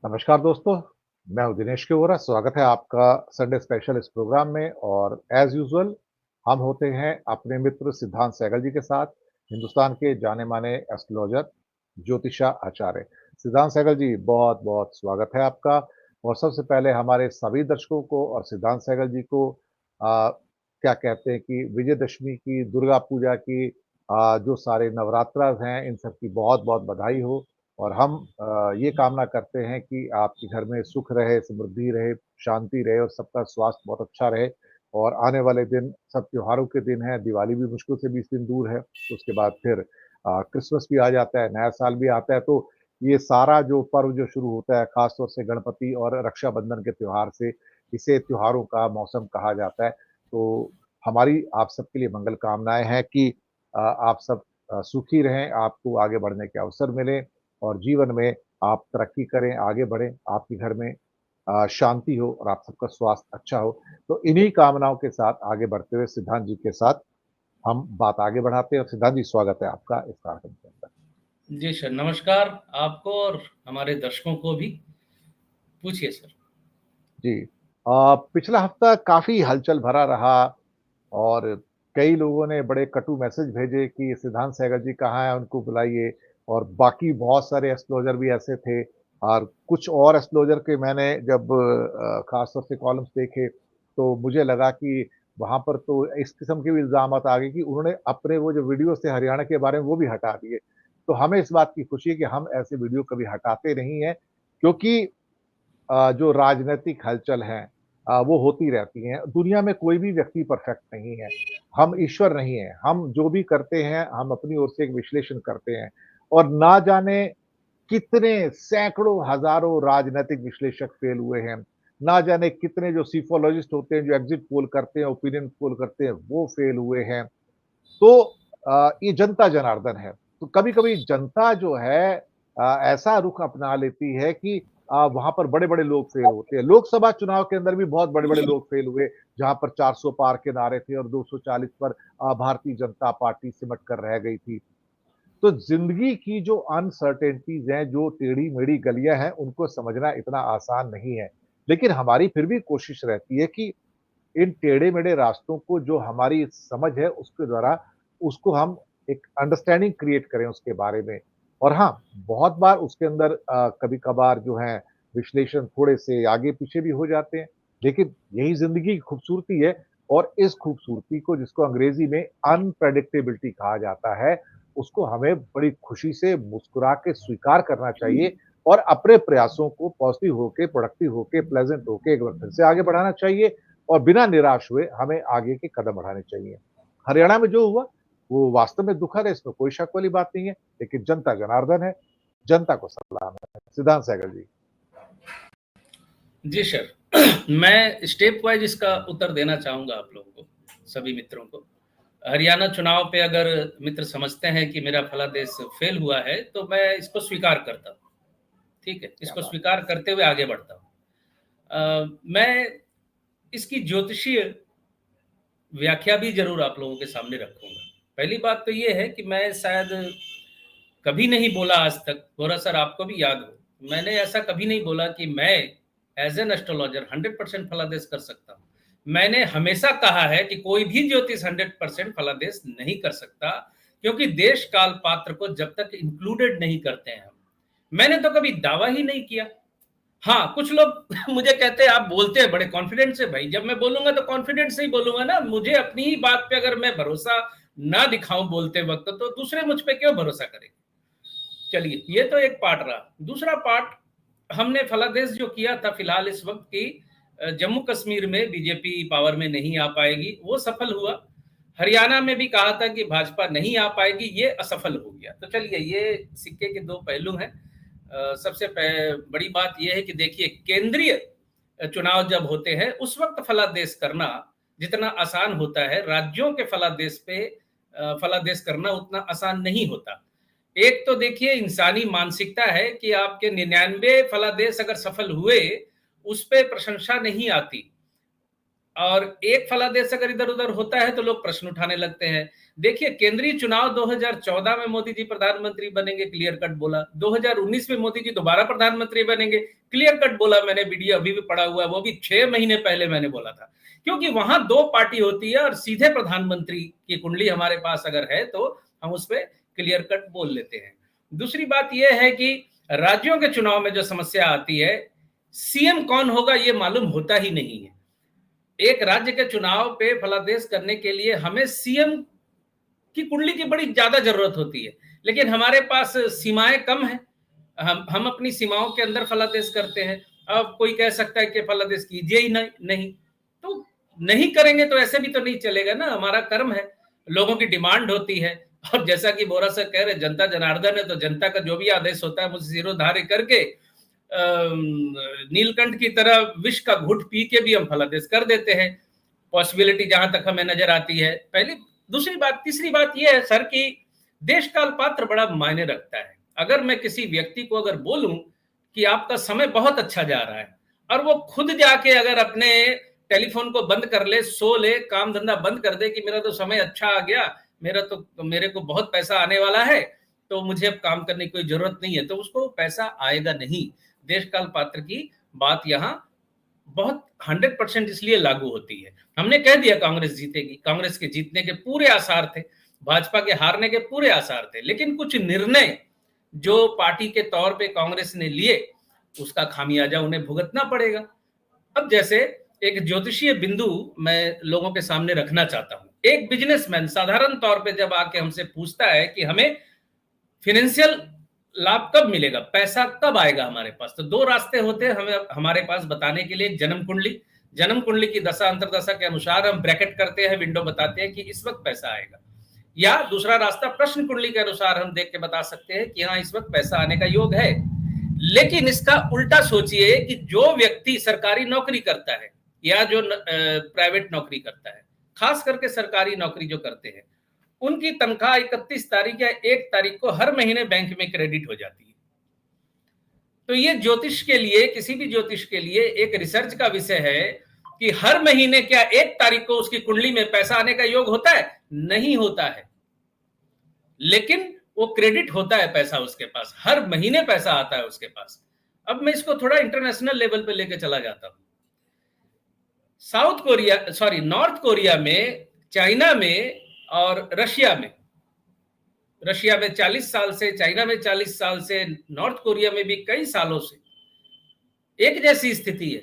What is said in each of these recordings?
नमस्कार दोस्तों, मैं हूँ दिनेश के वोरा। स्वागत है आपका संडे स्पेशल इस प्रोग्राम में और एज़ यूजुअल हम होते हैं अपने मित्र सिद्धांत सहगल जी के साथ, हिंदुस्तान के जाने-माने एस्ट्रोलॉजर ज्योतिषा आचार्य। सिद्धांत सहगल जी, बहुत-बहुत स्वागत है आपका और सबसे पहले हमारे सभी दर्शकों को और सिद्धांत सहगल जी को क्या कहते हैं कि विजयदशमी की, दुर्गा पूजा की जो सारे नवरात्रा हैं, इन सब की बहुत-बहुत बधाई हो। और हम ये कामना करते हैं कि आपके घर में सुख रहे, समृद्धि रहे, शांति रहे और सबका स्वास्थ्य बहुत अच्छा रहे। और आने वाले दिन सब त्योहारों के दिन हैं, दिवाली भी मुश्किल से 20 दिन दूर है, उसके बाद फिर क्रिसमस भी आ जाता है, नया साल भी आता है, तो ये सारा जो पर्व जो शुरू होता है, ख़ास तौर से गणपति और रक्षाबंधन के त्योहार से, इसे त्योहारों का मौसम कहा जाता है। तो हमारी आप सबके लिए मंगल कामनाएँ हैं कि आप सब सुखी रहें, आपको आगे बढ़ने के अवसर मिलें और जीवन में आप तरक्की करें, आगे बढ़ें, आपके घर में शांति हो और आप सबका स्वास्थ्य अच्छा हो। तो इन्हीं कामनाओं के साथ आगे बढ़ते हुए सिद्धांत जी के साथ हम बात आगे बढ़ाते हैं और सिद्धांत जी स्वागत है आपका इस कार्यक्रम के अंदर। जी सर, नमस्कार आपको और हमारे दर्शकों को भी। पूछिए सर। जी। पिछला हफ्ता काफ़ी हलचल भरा रहा और कई लोगों ने बड़े कटु मैसेज भेजे कि सिद्धांत सहगल जी कहाँ हैं, उनको बुलाइए और बाकी बहुत सारे एस्ट्रोलॉजर भी ऐसे थे और कुछ और एस्ट्रोलॉजर के मैंने जब ख़ास तौर से कॉलम्स देखे, तो मुझे लगा कि वहाँ पर तो इस किस्म के भी इल्ज़ामात आ गए कि उन्होंने अपने वो जो वीडियोज़ थे हरियाणा के बारे में वो भी हटा दिए। तो हमें इस बात की खुशी है कि हम ऐसे वीडियो कभी हटाते नहीं हैं क्योंकि जो राजनैतिक हलचल हैं वो होती रहती हैं। दुनिया में कोई भी व्यक्ति परफेक्ट नहीं है। हम ईश्वर नहीं हैं। हम जो भी करते हैं, हम अपनी ओर से एक विश्लेषण करते हैं और ना जाने कितने सैकड़ों, हज़ारों राजनैतिक विश्लेषक फेल हुए हैं। ना जाने कितने जो सीफोलॉजिस्ट होते हैं, जो एग्ज़िट पोल करते हैं, ओपिनियन पोल करते हैं, वो फेल हुए हैं। तो ये जनता जनार्दन है। तो कभी-कभी जनता जो है ऐसा रुख अपना लेती है कि वहाँ पर बड़े-बड़े लोग फेल होते हैं। लोकसभा चुनाव के अंदर भी बहुत बड़े-बड़े लोग फेल हुए, जहाँ पर 400 पार के नारे थे और 240 पर भारतीय जनता पार्टी सिमट कर रह गई थी। तो ज़िंदगी की जो अनसर्टेनिटीज़ हैं, जो टेढ़ी-मेढ़ी गलियाँ हैं, उनको समझना इतना आसान नहीं है। लेकिन हमारी फिर भी कोशिश रहती है कि इन टेढ़े-मेढ़े रास्तों को जो हमारी समझ है उसके द्वारा उसको हम एक अंडरस्टैंडिंग क्रिएट करें उसके बारे में। और हाँ, बहुत बार उसके अंदर कभी-कभार जो है विश्लेषण थोड़े-से आगे-पीछे भी हो जाते हैं, लेकिन यही ज़िंदगी की खूबसूरती है और इस खूबसूरती को जिसको अंग्रेज़ी में अनप्रेडिक्टेबिलिटी कहा जाता है, उसको हमें बड़ी खुशी से मुस्कुरा के स्वीकार करना चाहिए और अपने प्रयासों को पॉज़िटिव होके, प्रोडक्टिव होके, प्लेज़ेंट होके एक बार फिर से आगे बढ़ाना चाहिए और बिना निराश हुए हमें आगे के कदम बढ़ाने चाहिए। हरियाणा में जो हुआ, वो वास्तव में दुखद है, इसमें कोई शक वाली बात नहीं है, लेकिन जनता जनार्दन है, जनता को सलाम है। सिद्धांत सहगल जी। जी सर, मैं स्टेप वाइज इसका उत्तर देना चाहूँगा आप लोगों को, सभी मित्रों को। हरियाणा चुनाव पे अगर मित्र समझते हैं कि मेरा फला देश फेल हुआ है, तो मैं इसको स्वीकार करता हूँ, ठीक है? क्या इसको बात! स्वीकार करते हुए आगे बढ़ता हूँ। मैं इसकी ज्योतिषीय व्याख्या भी ज़रूर आप लोगों के सामने रखूँगा। पहली बात तो ये है कि मैं शायद कभी नहीं बोला आज तक, गौरव सर आपको भी याद हो, मैंने ऐसा कभी नहीं बोला कि मैं एज एन एस्ट्रोलॉजर 100% फलादेश कर सकता हूँ। मैंने हमेशा कहा है कि कोई भी ज्योतिष 100% फलादेश नहीं कर सकता, क्योंकि देश काल पात्र को जब तक इंक्लूडेड नहीं करते हैं हम। मैंने तो कभी दावा ही नहीं किया। हाँ, कुछ लोग मुझे कहते हैं आप बोलते हैं बड़े कॉन्फिडेंस से। भाई जब मैं बोलूंगा तो कॉन्फिडेंस से ही बोलूंगा ना। मुझे अपनी ही बात पे अगर मैं भरोसा ना दिखाऊं बोलते वक्त, तो दूसरे मुझ पे क्यों भरोसा करेंगे। चलिए, ये तो एक पार्ट रहा। दूसरा पार्ट, हमने फलादेश जो किया था फिलहाल इस वक्त की, जम्मू कश्मीर में बीजेपी पावर में नहीं आ पाएगी, वो सफल हुआ। हरियाणा में भी कहा था कि भाजपा नहीं आ पाएगी, ये असफल हो गया। तो चलिए, ये सिक्के के दो पहलू हैं। सबसे बड़ी बात यह है कि देखिए, केंद्रीय चुनाव जब होते हैं उस वक्त फलादेश करना जितना आसान होता है, राज्यों के फलादेश पे फलादेश करना उतना आसान नहीं होता। एक तो देखिए इंसानी मानसिकता है कि आपके 99 फलादेश अगर सफल हुए, उस पे प्रशंसा नहीं आती। और एक फलादेश अगर इधर उधर होता है तो लोग प्रश्न उठाने लगते हैं। देखिए, केंद्रीय चुनाव 2014 में मोदी जी प्रधानमंत्री बनेंगे, क्लियर कट बोला। 2019 में मोदी जी दोबारा प्रधानमंत्री बनेंगे, क्लियर कट बोला। मैंने वीडियो अभी भी पड़ा हुआ है, वो भी 6 महीने पहले मैंने बोला था। क्योंकि वहां दो पार्टी होती है और सीधे प्रधानमंत्री की कुंडली हमारे पास अगर है तो हम उस पर क्लियर कट बोल लेते हैं। दूसरी बात यह है कि राज्यों के चुनाव में जो समस्या आती है, सीएम कौन होगा ये मालूम होता ही नहीं है। एक राज्य के चुनाव पे फलादेश करने के लिए हमें सीएम की कुंडली की बड़ी ज्यादा जरूरत होती है, लेकिन हमारे पास सीमाएं कम है। हम अपनी सीमाओं के अंदर फलादेश करते हैं। अब कोई कह सकता है कि फलादेश कीजिए ही नहीं तो नहीं करेंगे तो ऐसे भी तो नहीं चलेगा ना, हमारा कर्म है, लोगों की डिमांड होती है। और जैसा कि बोरा सर कह रहे, जनता जनार्दन है, तो जनता का जो भी आदेश होता है मुझे सिरोधार्य करके नीलकंठ की तरह विष का घुट पी के भी हम फलादेश कर देते हैं, पॉसिबिलिटी जहां तक हमें नजर आती है। पहली दूसरी बात, तीसरी बात यह है सर कि देश काल पात्र बड़ा मायने रखता है। अगर मैं किसी व्यक्ति को अगर बोलूं कि आपका समय बहुत अच्छा जा रहा है और वो खुद जाके अगर अपने टेलीफोन को बंद कर ले, सो ले, काम धंधा बंद कर दे कि मेरा तो समय अच्छा आ गया, मेरे को बहुत पैसा आने वाला है, तो मुझे अब काम करने की कोई जरूरत नहीं है, तो उसको पैसा आएगा नहीं। देश काल पात्र की बात यहाँ बहुत 100% इसलिए लागू होती है। हमने कह दिया कांग्रेस जीतेगी, कांग्रेस के जीतने के पूरे आसार थे, भाजपा के हारने के पूरे आसार थे, लेकिन कुछ निर्णय जो पार्टी के तौर पे कांग्रेस ने लिए उसका खामियाजा उन्हें भुगतना पड़ेगा। अब जैसे एक ज्योतिषीय बिंदु मैं लोगों के सामने रखना चाहता हूं। एक बिजनेसमैन साधारण तौर पे जब आके हमसे पूछता है कि हमें फाइनेंशियल लाभ कब मिलेगा, पैसा कब आएगा हमारे पास, तो दो रास्ते होते हैं हमें हमारे पास बताने के लिए। जन्म कुंडली की दशा अंतरदशा के अनुसार हम ब्रैकेट करते हैं, विंडो बताते हैं कि इस वक्त पैसा आएगा। या दूसरा रास्ता प्रश्न कुंडली के अनुसार हम देख के बता सकते हैं कि हाँ इस वक्त पैसा आने का योग है। लेकिन इसका उल्टा सोचिए कि जो व्यक्ति सरकारी नौकरी करता है या जो प्राइवेट नौकरी करता है, खास करके सरकारी नौकरी जो करते हैं, उनकी तनख्वाह 31 तारीख या 1 तारीख को हर महीने बैंक में क्रेडिट हो जाती है। तो ये ज्योतिष के लिए, किसी भी ज्योतिष के लिए एक रिसर्च का विषय है कि हर महीने क्या 1 तारीख को उसकी कुंडली में पैसा आने का योग होता है? नहीं होता है, लेकिन वो क्रेडिट होता है, पैसा उसके पास हर महीने पैसा आता है उसके पास। अब मैं इसको थोड़ा इंटरनेशनल लेवल पे लेके चला जाता हूं। नॉर्थ कोरिया में, चाइना में और रशिया में 40 साल से, चाइना में 40 साल से, नॉर्थ कोरिया में भी कई सालों से एक जैसी स्थिति है।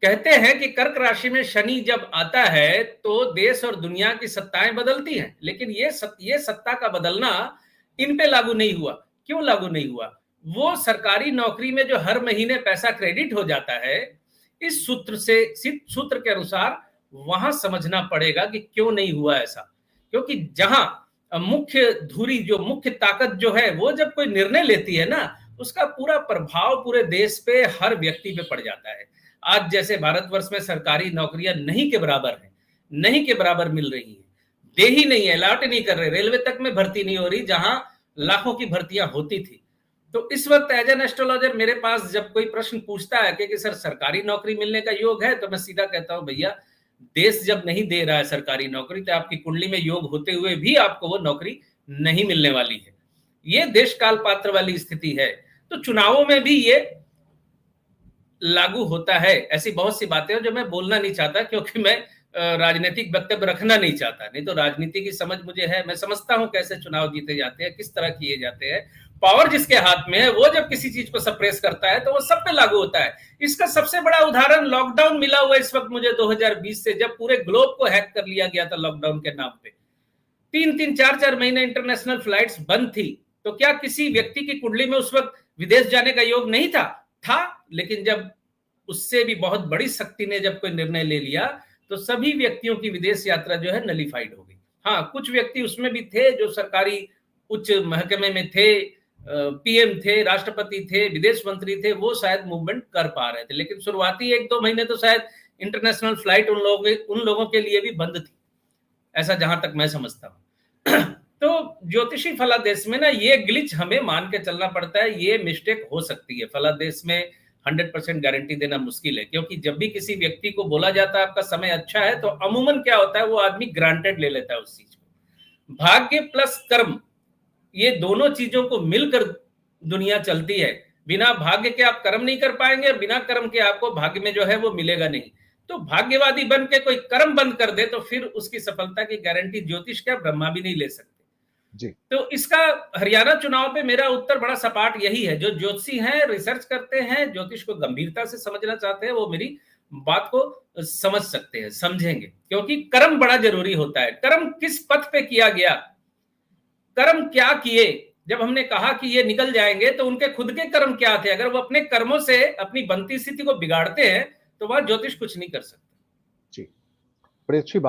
कहते हैं कि कर्क राशि में शनि जब आता है तो देश और दुनिया की सत्ताएं बदलती हैं, लेकिन ये सत्ता का बदलना इन पे लागू नहीं हुआ। क्यों लागू नहीं हुआ? वो सरकारी नौकरी में जो हर महीने पैसा क्रेडिट हो जाता है, इस सूत्र के अनुसार वहां समझना पड़ेगा कि क्यों नहीं हुआ ऐसा। क्योंकि जहां मुख्य ताकत जो है वो जब कोई निर्णय लेती है ना, उसका पूरा प्रभाव पूरे देश पे, हर व्यक्ति पे पड़ जाता है। आज जैसे भारतवर्ष में सरकारी नौकरियां नहीं के बराबर है, नहीं के बराबर मिल रही है, दे ही नहीं है, अलॉट नहीं कर रहे, रेलवे तक में भर्ती नहीं हो रही जहां लाखों की भर्तियां होती थी। तो इस वक्त एज एन एस्ट्रोलॉजर मेरे पास जब कोई प्रश्न पूछता है कि सर सरकारी नौकरी मिलने का योग है, तो मैं सीधा कहता हूं भैया, देश जब नहीं दे रहा है सरकारी नौकरी तो आपकी कुंडली में योग होते हुए भी आपको वो नौकरी नहीं मिलने वाली है। ये देश काल पात्र वाली स्थिति है। तो चुनावों में भी ये लागू होता है। ऐसी बहुत सी बातें हैं जो मैं बोलना नहीं चाहता, क्योंकि मैं राजनीतिक वक्तव्य रखना नहीं चाहता। नहीं तो राजनीति की समझ मुझे है, मैं समझता हूं कैसे चुनाव जीते जाते हैं, किस तरह किए जाते हैं। पावर जिसके हाथ में है वो जब किसी चीज को सप्रेस करता है तो वो सब पे लागू होता है। इसका सबसे बड़ा उदाहरण लॉकडाउन मिला हुआ इस वक्त मुझे 2020 से, जब पूरे ग्लोब को हैक कर लिया गया था लॉकडाउन के नाम पे। 3-3, 4-4 महीने इंटरनेशनल फ्लाइट्स बंद थी। तो क्या किसी व्यक्ति की कुंडली में उस वक्त विदेश जाने का योग नहीं था? लेकिन जब उससे भी बहुत बड़ी शक्ति ने जब कोई निर्णय ले लिया तो सभी व्यक्तियों की विदेश यात्रा जो है नलीफाइड हो गई। हाँ, कुछ व्यक्ति उसमें भी थे जो सरकारी उच्च महकमे में थे, पीएम थे, राष्ट्रपति थे, विदेश मंत्री थे, वो शायद मूवमेंट कर पा रहे थे। लेकिन शुरुआती 1-2 महीने तो शायद इंटरनेशनल फ्लाइट उन लोगों के लिए भी बंद थी, ऐसा जहां तक मैं समझता हूं। तो ज्योतिषी फलादेश में ना ये ग्लिच हमें मान के चलना पड़ता है, ये मिस्टेक हो सकती है। फलादेश में 100% गारंटी देना मुश्किल है, क्योंकि जब भी किसी व्यक्ति को बोला जाता है आपका समय अच्छा है, तो अमूमन क्या होता है, वो आदमी ग्रांटेड ले लेता है उस चीज को। भाग्य प्लस कर्म, ये दोनों चीजों को मिलकर दुनिया चलती है। बिना भाग्य के आप कर्म नहीं कर पाएंगे, और बिना कर्म के आपको भाग्य में जो है वो मिलेगा नहीं। तो भाग्यवादी बन के कोई कर्म बंद कर दे तो फिर उसकी सफलता की गारंटी ज्योतिष क्या ब्रह्मा भी नहीं ले सकते। जी। तो इसका हरियाणा चुनाव पे मेरा उत्तर बड़ा सपाट यही है। जो ज्योतिषी हैं, रिसर्च करते हैं, ज्योतिष को गंभीरता से समझना चाहते हैं, वो मेरी बात को समझ सकते हैं, समझेंगे, क्योंकि कर्म बड़ा जरूरी होता है। कर्म किस पथ पे किया गया, कर्म क्या किए, जब हमने कहा कि ये निकल जाएंगे तो उनके खुद के कर्म क्या थे। अगर वो अपने कर्मों से अपनी बनती स्थिति को बिगाड़ते हैं तो वह ज्योतिष कुछ नहीं कर सकता। जी, बड़ी अच्छी बात।